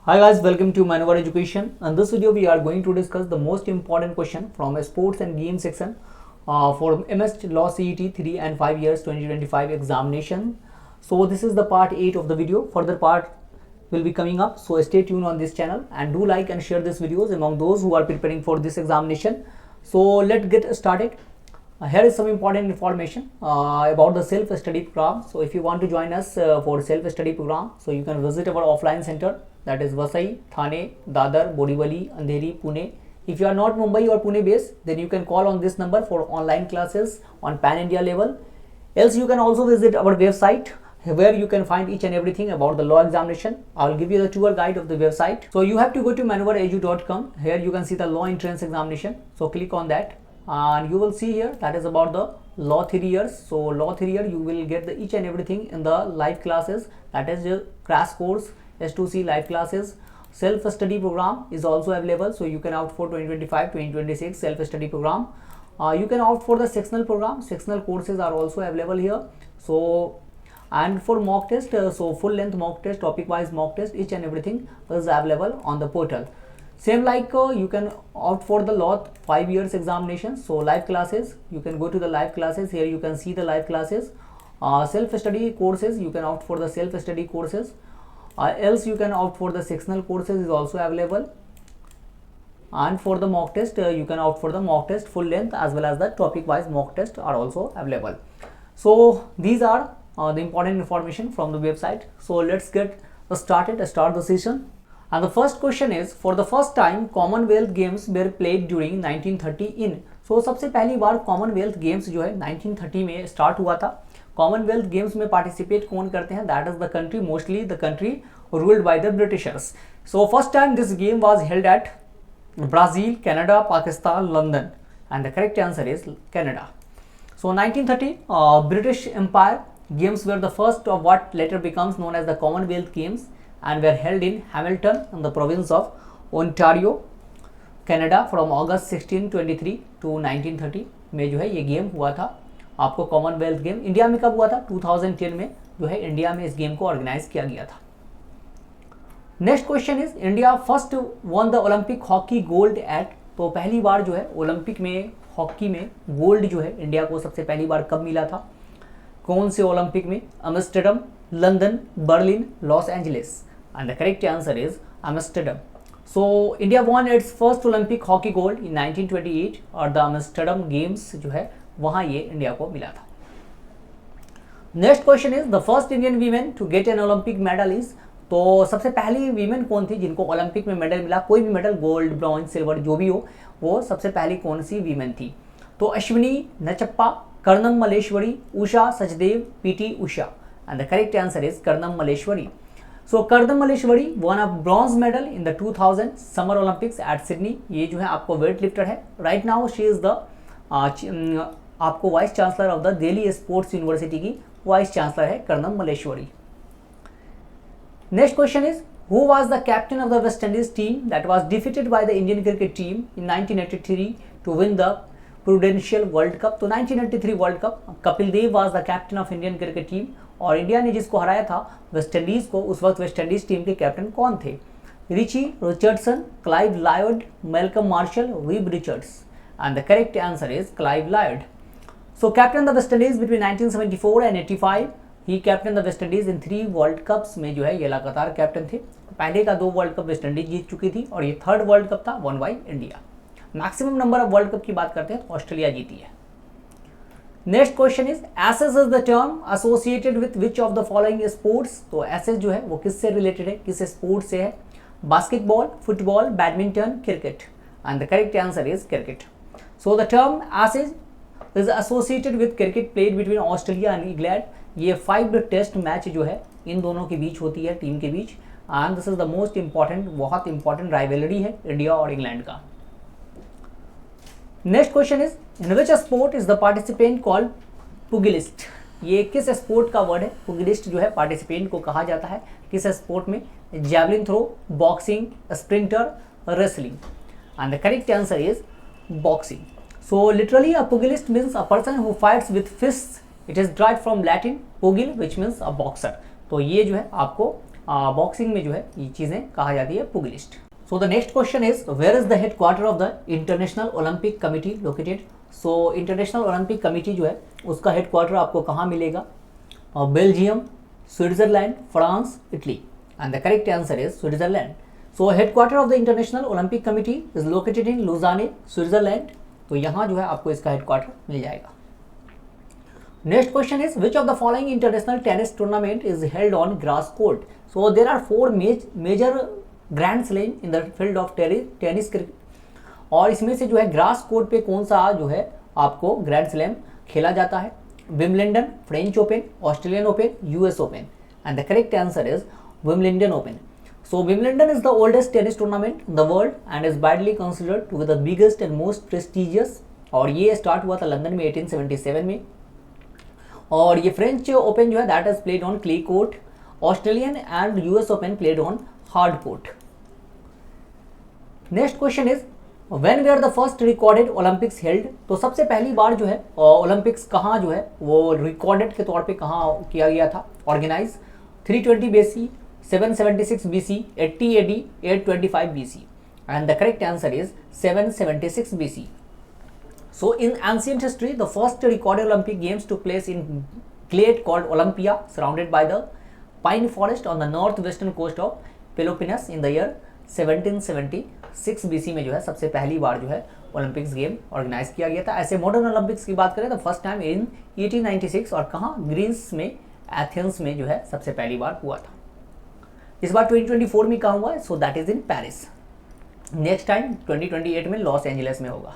Hi guys, welcome to Maneuver Education. In this video, we are going to discuss the most important question from a sports and game section for MS Law CET 3 and 5 years 2025 examination. So this is the part 8 of the video. Further part will be coming up. So stay tuned on this channel and do like and share these videos among those who are preparing for this examination. So let's get started. Here is some important information about the self-study program. So if you want to join us for self-study program, so you can visit our offline center, that is Vasai, Thane, Dadar, Borivali, Andheri, Pune. If you are not Mumbai or Pune based, then you can call on this number for online classes on pan India level. Else you can also visit our website where you can find each and everything about the law examination. I will give you the tour guide of the website. So you have to go to maneuveredu.com. Here you can see the law entrance examination. So click on that and you will see here that is about the law 3 years. So law 3 year you will get the each and everything in the live classes, that is the crash course, S2C live classes. Self-study program is also available, so you can opt for 2025-2026 self-study program. You can opt for the sectional program. Sectional courses are also available here. So and for mock test, so full length mock test, topic wise mock test, each and everything is available on the portal. Same like you can opt for the law 5 years examination. So live classes, you can go to the live classes. Here you can see the live classes. Self-study courses, you can opt for the self-study courses. Else you can opt for the sectional courses is also available. And for the mock test, you can opt for the mock test full length as well as the topic wise mock test are also available. So these are the important information from the website. So let's get started, start the session. And the first question is, for the first time Commonwealth Games were played during 1930 in. So सबसे पहली बार Commonwealth Games जो है 1930 में start हुआ था. Commonwealth Games में participate कौन करते हैं? That is the country, mostly the country ruled by the Britishers. So first time this game was held at Brazil, Canada, Pakistan, London, and the correct answer is Canada. So 1930 British Empire Games were the first of what later becomes known as the Commonwealth Games and were held in Hamilton in the province of Ontario, Canada from August 1623 to 1930 में जो है ये game हुआ था. आपको Commonwealth game India में कब हुआ था? 2010 में जो है इंडिया में इस गेम को ऑर्गेनाइज किया गया था. Next question is, India first one the Olympic hockey gold eight. तो पहली बार जो है ओलंपिक में हॉकी में गोल्ड जो है इंडिया को सबसे पहली बार कब मिला था? कौन से ओलंपिक में? Amsterdam, London, Berlin, Los Angeles. And the correct answer is Amsterdam. So India won its first Olympic hockey gold in 1928 और the Amsterdam Games जो है वहाँ ये इंडिया को मिला था. Next question is, the first Indian women to get an Olympic medal is. तो सबसे पहली वीमेन कौन थी जिनको ओलंपिक में मेडल मिला? कोई भी मेडल, गोल्ड, ब्रॉन्ज, सिल्वर जो भी हो, वो सबसे पहली कौन सी वीमेन थी? तो Ashwini Nachappa, Karnam Malleswari, Usha Sachdev, PT Usha. And the correct answer is Karnam Malleswari. So Karnam Malleshwari won a bronze medal in the 2000 Summer Olympics at Sydney. ये जो है आपको वेट लिफ्टर है. Right now she is the आपको vice chancellor of the Delhi sports university की vice chancellor है Karnam Malleswari. Next question is, who was the captain of the West Indies team that was defeated by the Indian cricket team in 1983 to win the Prudential World Cup. तो 1983 World Cup Kapil Dev was the captain of Indian cricket team और India ने जिसको हराया था West Indies को, उस वक्त West Indies team के कैप्टन कौन थे? Richie Richardson, Clive Lloyd, Malcolm Marshall, Viv Richards. And the correct answer is Clive Lloyd. So captain the West Indies between 1974 and 85. He captain the West Indies in 3 World Cups में जो है ये लगातार captain थे. पहले का 2 world cup West Indies जीत चुकी थी और ये 3rd वर्ल्ड कप था won by India. Maximum number of world cup की बात करते हैं तो ऑस्ट्रेलिया जीती है. Next question is, Ashes is the term associated with which of the following sports. तो एसेस जो है वो किससे रिलेटेड है, किस स्पोर्ट से है? Basketball, football, badminton, cricket. And the correct answer is cricket. So the term Ashes is associated with cricket played between Australia and England. ये 5 टेस्ट मैच जो है इन दोनों के बीच होती है, टीम के बीच. And this is the most important, बहुत इंपॉर्टेंट राइवलरी है इंडिया और इंग्लैंड का. Next question is, in which sport is the participant called pugilist. ये किस स्पोर्ट का वर्ड है? पुगिलिस्ट जो है पार्टिसिपेंट को कहा जाता है किस स्पोर्ट में? Javelin throw, boxing, sprinter, wrestling. And the correct answer is boxing. So literally a pugilist means a person who fights with fists. It is derived from Latin pugil which means a boxer. तो ये जो है आपको boxing में जो है ये चीज़ें कहा जाती है pugilist. So the next question is where is the headquarter of the International Olympic Committee located. So International Olympic Committee जो है उसका हेडक्वार्टर आपको कहाँ मिलेगा? Belgium, Switzerland, France, Italy, and the correct answer is Switzerland. So headquarter of the International Olympic Committee is located in Lausanne, Switzerland. तो यहाँ जो है आपको इसका हेडक्वार्टर मिल जाएगा। Next question is which of the following international tennis tournament is held on grass court. So there are 4 major grand slam in the field of tennis cricket, और इसमें से जो है ग्रास कोर्ट पे कौन सा जो है आपको ग्रैंड स्लैम खेला जाता है? Wimbledon, French open, Australian open, US open, and the correct answer is Wimbledon open. So Wimbledon is the oldest tennis tournament in the world and is widely considered to be the biggest and most prestigious, और ये start हुआ था London में 1877 में। और ये French open जो है that is played on clay court, Australian and US open played on hard court. Next question is when were the first recorded Olympics held. तो सबसे पहली बार जो है ओलंपिक्स कहाँ जो है वो रिकॉर्डेड के तौर पे कहाँ किया गया था organise? 320 BC, 776 BC, 80 AD, 825 BC, and the correct answer is 776 BC. So in ancient history, the first recorded Olympic Games took place in glade called Olympia, surrounded by the pine forest on the northwestern coast of Peloponnese in the year 1776 BC में जो है सबसे पहली बार जो है Olympics game organise किया गया था। ऐसे मॉडर्न ओलंपिक्स की बात करें तो फर्स्ट टाइम इन 1896 और कहाँ ग्रीस में एथेंस में जो है सबसे पहली बार हुआ था। इस बार 2024 में कहाँ हुआ है? So that is in Paris. Next time 2028 में लॉस एंजलिस में होगा।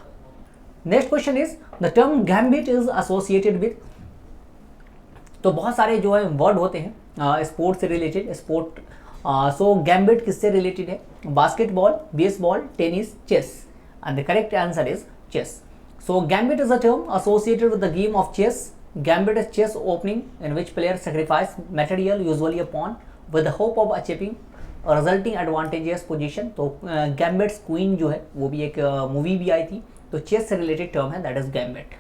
Next question is the term gambit is associated with. तो बहुत सारे जो है वर्ड होते हैं स्पोर्ट्स से रिलेटेड, स्पोर्ट। सो गैम्बिट किससे रिलेटेड है? Basketball, baseball, tennis, chess, and the correct answer is chess. So gambit is a term associated with the game of chess. Gambit is chess opening in which players sacrifice material usually a pawn with the hope of achieving a resulting advantageous position। तो गैम्बिट्स queen जो है वो भी एक movie भी आई थी, तो chess से रिलेटेड टर्म है that is gambit.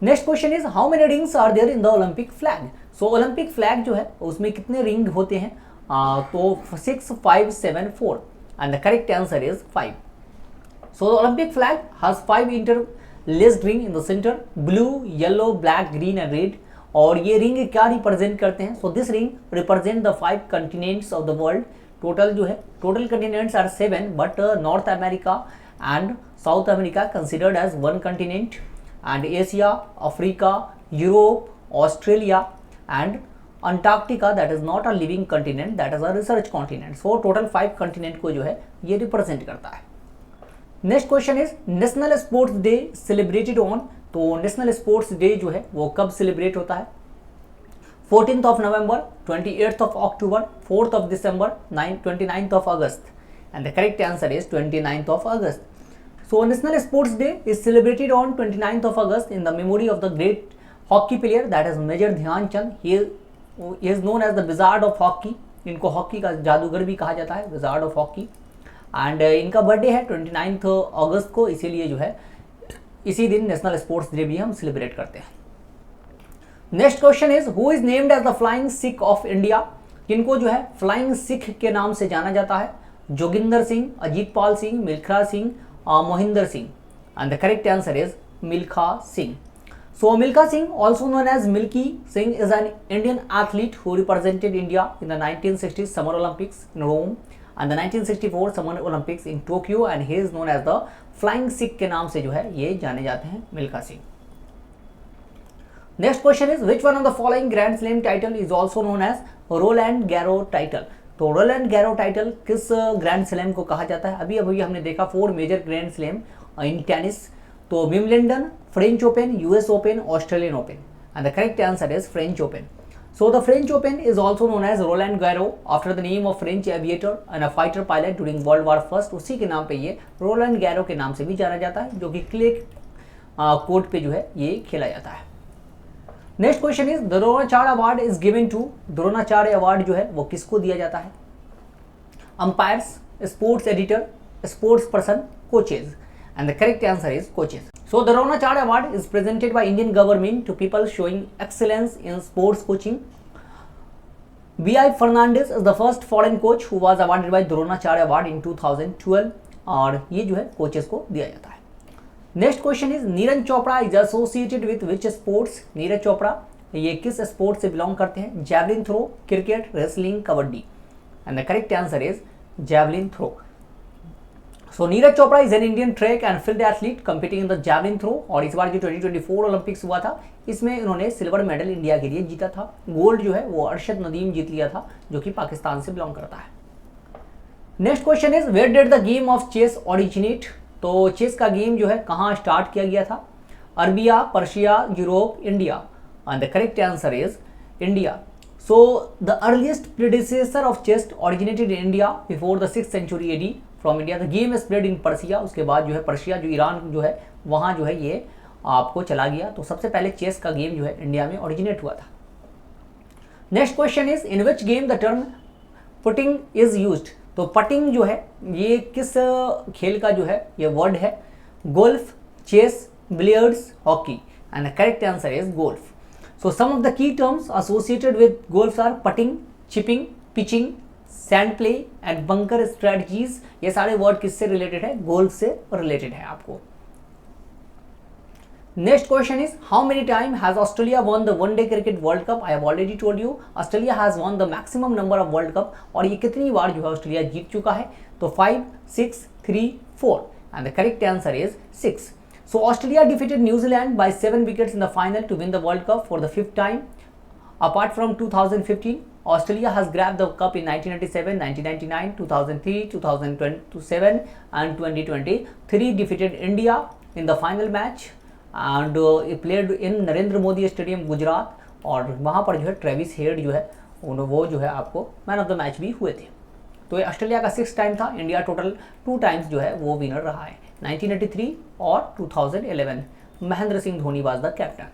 Next question is how many rings are there in the Olympic flag. So Olympic flag जो है उसमें कितने रिंग होते हैं? तो 6, 5, 7, 4, and the correct answer is 5। So the Olympic flag has 5 interlaced ring in the center, blue, yellow, black, green and red। और ये ring क्या रिप्रेजेंट करते हैं? So this ring represent the 5 continents of the world. Total जो है total continents are 7, but North America and South America considered as 1 continent, and Asia, Africa, Europe, Australia and Antarctica that is not a living continent, that is a research continent. So total 5 continent को जो है ये represent करता है। Next question is national sports day celebrated on. तो national sports day जो है वो कब सेलिब्रेट होता है? 14th of November, 28th of October, 4th of December, 29th of August, and the correct answer is 29th of August. So National Sports Day is celebrated on 29th of August in the memory of the great hockey player that is Major Dhyanchand. He is known as the Wizard of Hockey. इनको hockey का जादूगर भी कहा जाता है, wizard of hockey. And इनका birthday है 29 अगस्त को, इसीलिए जो है इसी दिन नेशनल स्पोर्ट्स डे भी हम सेलिब्रेट करते हैं। Next question is who is named as the flying Sikh of India. किनको जो है फ्लाइंग सिख के नाम से जाना जाता है? Joginder Singh, Ajitpal Singh, Milkha Singh, Mohinder Singh, and the correct answer is Milkha Singh. So Milkha Singh, also known as Milky Singh, is an Indian athlete who represented India in the 1960s Summer Olympics in Rome and the 1964 Summer Olympics in Tokyo, and he is known as the Flying Sikh के नाम से जो है ये जाने जाते हैं Milkha Singh. Next question is which one of the following Grand Slam title is also known as Roland Garros title। तो Roland Garros title किस ग्रैंड स्लैम को कहा जाता है? अभी हमने देखा 4 major grand slam in tennis, तो Wimbledon, French Open, US Open, Australian Open, and the correct answer is French Open. So the French Open is also known as Roland Garros after the name of French aviator and a fighter pilot during World War first. उसी के नाम पे ये Rowland Gairo के नाम से भी जाना जाता है, जो कि क्ले कोर्ट पे जो है ये खेला जाता है। Next question is Dronacharya award is given to. Dronacharya award जो है वो किसको दिया जाता है? Umpires, sports editor, sports person, coaches, and the correct answer is coaches. So the Dronacharya Award is presented by Indian government to people showing excellence in sports coaching. B.I. Fernandez is the first foreign coach who was awarded by Dronacharya award in 2012 और ये जो है coaches को दिया जाता है। Next question is Neeraj Chopra is associated with which sports. Neeraj Chopra ये किस स्पोर्ट से बिलोंग करते हैं? Javelin throw, cricket, wrestling, kabaddi. And the correct answer is javelin throw. So Neeraj Chopra is an Indian track and field athlete competing in the javelin throw और इस बार जो 2024 Olympics हुआ था इसमें इन्होंने सिल्वर मेडल इंडिया के लिए जीता था। गोल्ड जो है वो अरशद नदीम जीत लिया था जो कि पाकिस्तान से बिलोंग करता है। Next question is where did the game of chess originate. तो चेस का गेम जो है कहाँ स्टार्ट किया गया था? Arabia, Persia, Europe, India. And the correct answer is India. So the earliest predecessor of chess originated in India before the 6th century AD from India. The game is played in Persia. उसके बाद जो है Persia जो Iran जो है वहाँ जो है ये आपको चला गया। तो सबसे पहले चेस का गेम जो है इंडिया में ओरिजिनेट हुआ था। Next question is in which game the term putting his used. तो पटिंग जो है ये किस खेल का जो है ये वर्ड है? Golf, chess, billiards, hockey. And the correct answer is golf. So some of the key terms associated with golf are putting, chipping, pitching, sand play and bunker strategies। ये सारे वर्ड किससे रिलेटेड है? Golf से related है आपको। Next question is how many time has Australia won the one day cricket World cup. I have already told you Australia has one the maximum number of world cup और ये कितनी बार जो है Australia जीत चुका है? तो 5, 6, 3, 4 and the correct answer is 6। So Australia defeated New Zealand by 7 wickets in the final to win the World Cup for the 5th time. Apart from 2015, Australia has grabbed the cup in 1987, 1999, 2003, 2027 and 2020. 3 defeated India in the final match and it played in Narendra Modi stadium Gujarat और वहाँ पर जो है Travis head जो है वो जो है आपको मैन ऑफ द मैच भी हुए थे। तो ये ऑस्ट्रेलिया का 6th टाइम था। इंडिया टोटल 2 टाइम्स जो है वो विनर रहा है, 1983 और 2011। Mahendra Singh Dhoni was the captain.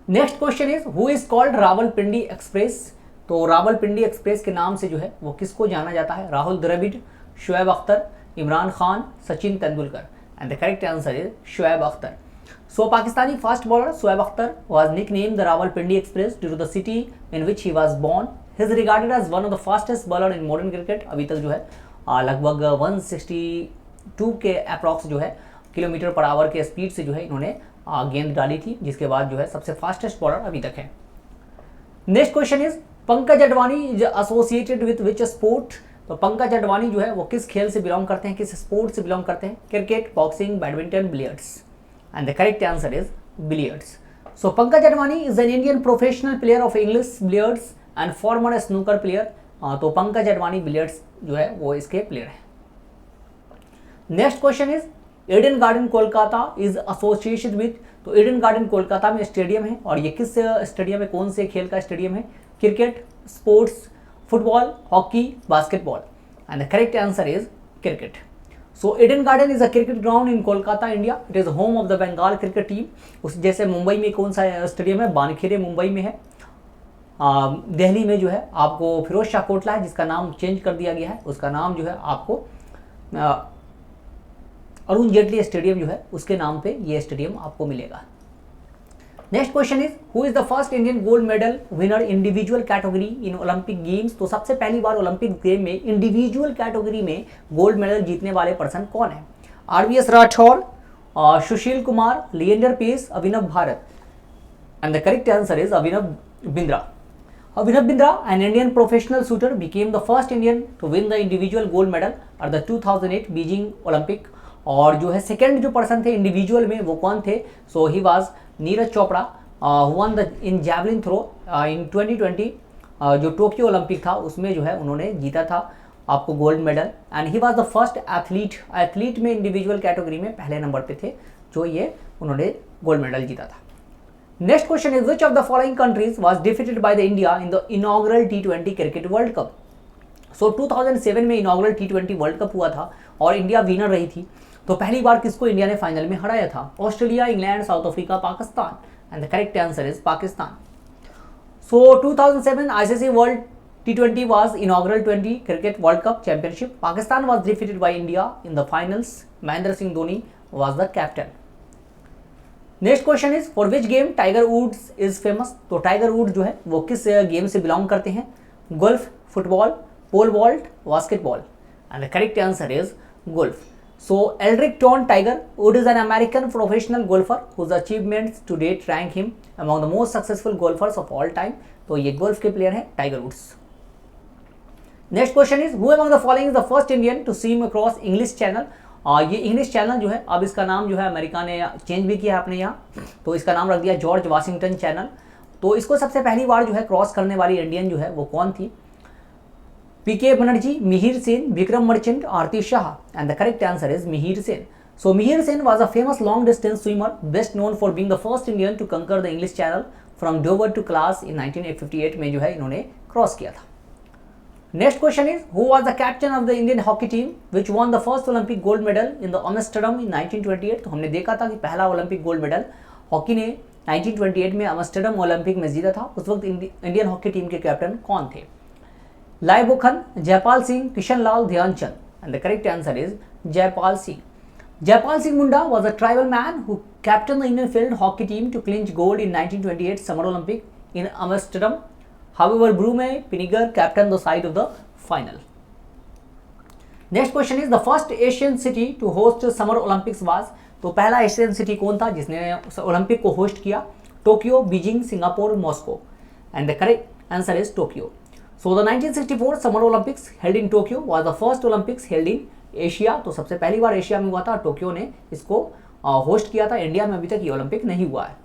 Next question is who is called Rawalpindi express. तो रावलपिंडी एक्सप्रेस के नाम से जो है वो किसको जाना जाता है? Rahul Dravid, Shoaib Akhtar, Imran Khan, Sachin Tendulkar. And the correct answer is Shoaib Akhtar. So Pakistani fast bowler Shoaib Akhtar was nicknamed the Rawalpindi express due to the city in which he was born. He is regarded as one of the fastest bowler in modern cricket. अभी तक जो है लगभग 162 के approx जो है kilometre per hour के speed से जो है इन्होंने गेंद डाली थी, जिसके बाद जो है सबसे फास्टेस्ट बॉलर अभी तक है। Next question is Pankaj Advani is associated with which sport. तो पंकज अडवाणी जो है वो किस खेल से बिलोंग करते हैं, किस स्पोर्ट से बिलोंग करते हैं? Cricket, boxing, badminton, billiards. And the correct answer is billiards. So Pankaj Advani is an Indian professional player of English billiards and farmer snooker player. तो पंकज अडवाणी बिलियर्ड्स जो है वो इसके प्लेयर हैं। Next question is Eden garden Kolkata is associated with. तो Eden garden Kolkata में stadium है और ये किस स्टेडियम है, कौन से खेल का स्टेडियम है? Cricket, sports, football, hockey, basketball. And the correct answer is cricket. So Eden Garden is a cricket ground in Kolkata, India. It is home of the Bengal cricket team. उस जैसे मुंबई में कौन सा स्टेडियम है? वानखेड़े मुंबई में है। दिल्ली में जो है आपको फिरोज शाह कोटला है जिसका नाम चेंज कर दिया गया है, उसका नाम जो है आपको अरुण जेटली स्टेडियम जो है उसके नाम पे ये स्टेडियम आपको मिलेगा। Next question is who is the first Indian gold medal winner individual category in Olympic games. तो सबसे पहली बार ओलंपिक गेम में इंडिविजुअल कैटेगरी में गोल्ड मेडल जीतने वाले पर्सन कौन है? RVS Rathore, Sushil Kumar, Leander Paes, Abhinav Bharat. And the correct answer is Abhinav Bindra. Abhinav Bindra, an Indian professional shooter, became the first Indian to win the individual gold medal at the 2008 Beijing Olympic। और जो है second जो person थे individual में वो कौन थे? So he was Neeraj Chopra won the in javelin throw in 2020 जो टोक्यो ओलंपिक था उसमें जो है उन्होंने जीता था आपको gold medal. And he was the first athlete में इंडिविजुअल कैटेगरी में पहले नंबर पे थे जो ये उन्होंने गोल्ड मेडल जीता था। Next question is which of the following countries was defeated by the India in the inaugural T20 cricket World Cup. सो 2007 में इनॉग्रल T20 वर्ल्ड कप हुआ था और इंडिया विनर रही थी। तो पहली बार किसको इंडिया ने फाइनल में हराया था? Australia, England, south Africa, Pakistan. And the correct answer is Pakistan. So 2007 ICC world T20 was inaugural 20 cricket World Cup championship. Pakistan was defeated by India in the finals. Mahendra Singh Dhoni was the captain. Next question is for which game Tiger Woods is famous. तो Tiger Wood जो है वो किस game से belong करते हैं? Golf, football, pole vault, basketball. And the correct answer is golf. So Eldrick Town Tiger Woods is an American professional golfer whose achievements to date rank him among the most successful golfers of all time। तो ये golf के player हैं Tiger Woods. Next question is who among the following is the first Indian to swim across English channel. ये English channel जो है अब इसका नाम जो है अमेरिका ने चेंज भी किया है अपने यहाँ, तो इसका नाम रख दिया जॉर्ज वाशिंगटन चैनल। तो इसको सबसे पहली बार जो है क्रॉस करने वाली इंडियन जो है वो कौन थी? PK Banerjee, Mihir Sen, Vikram Merchant, Aarti Shah. And the correct answer is Mihir Sen. So Mihir Sen was a famous long distance swimmer best known for being the first Indian to conquer the English Channel from Dover to Calais in 1958 में जो है इन्होंने क्रॉस किया था। Next question is who was the captain of the Indian hockey team which won the first Olympic gold medal in the Amsterdam in 1928। तो हमने देखा था कि पहला ओलंपिक गोल्ड मेडल हॉकी ने 1928 में एम्स्टर्डम ओलंपिक में जीता था। उस वक्त इंडियन हॉकी टीम के कैप्टन कौन थे? लाइबोखन, Jaipal Singh, Kishan Lal, Dhyan Chand. And the correct answer is Jaipal Singh. Jaipal Singh Munda was a tribal man who captained the Indian field hockey team to clinch gold in 1928 Summer Olympic in Amsterdam. However, Brume Pinniger captained the side of the final. Next question is the first Asian city to host Summer Olympics was। तो पहला Asian city कौन था जिसने Olympic को host किया? Tokyo, Beijing, Singapore, Moscow. And the correct answer is Tokyo. So the 1964 Summer Olympics held in Tokyo was the first Olympics held in Asia। तो सबसे पहली बार एशिया में हुआ था, टोक्यो ने इसको होस्ट किया था। इंडिया में अभी तक ये ओलंपिक नहीं हुआ है।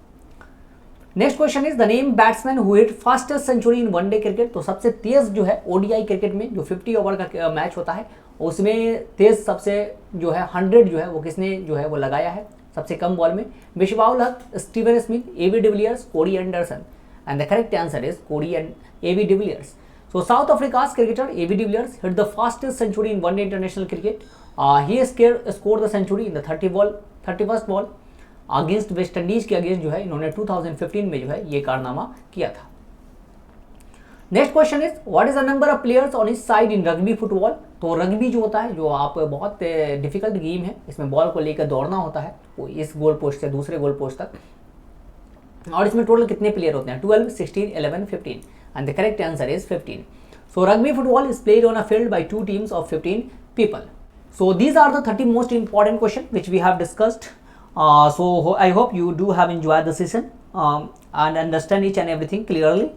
Next question is the name batsman who hit fastest century in one day cricket. तो सबसे तेज जो है ओडीआई क्रिकेट में जो 50 ओवर का मैच होता है उसमें तेज सबसे जो है 100 जो है वो किसने जो है वो लगाया है सबसे कम बॉल में? Misbah ul Haq, Steven Smith, AB de Villiers, Corey Anderson. And the correct answer is Corey and AB de Villiers. So South Africa's cricketer A.B. de Villiers hit the fastest century in one-day international cricket. He scored the century in the 31st ball against West Indies के against जो है इन्होंने 2015 में जो है ये कारनामा किया था। Next question is what is the number of players on इस साइड इन रग्बी फुटबॉल। तो रग्बी जो होता है जो आप बहुत डिफिकल्ट गेम है, इसमें बॉल को लेकर दौड़ना होता है वो इस गोल पोस्ट से दूसरे गोल पोस्ट तक, और इसमें टोटल कितने प्लेयर होते हैं? 12, 16, 11, 15। And the correct answer is 15. So rugby football is played on a field by two teams of 15 people. So these are the 30 most important questions which we have discussed. So I hope you do have enjoyed the session and understand each and everything clearly.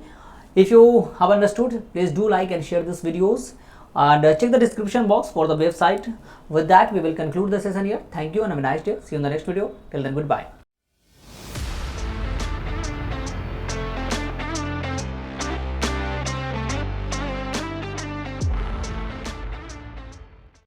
If you have understood, please do like and share these videos and check the description box for the website. With that, we will conclude the session here. Thank you and have a nice day. See you in the next video. Till then, goodbye.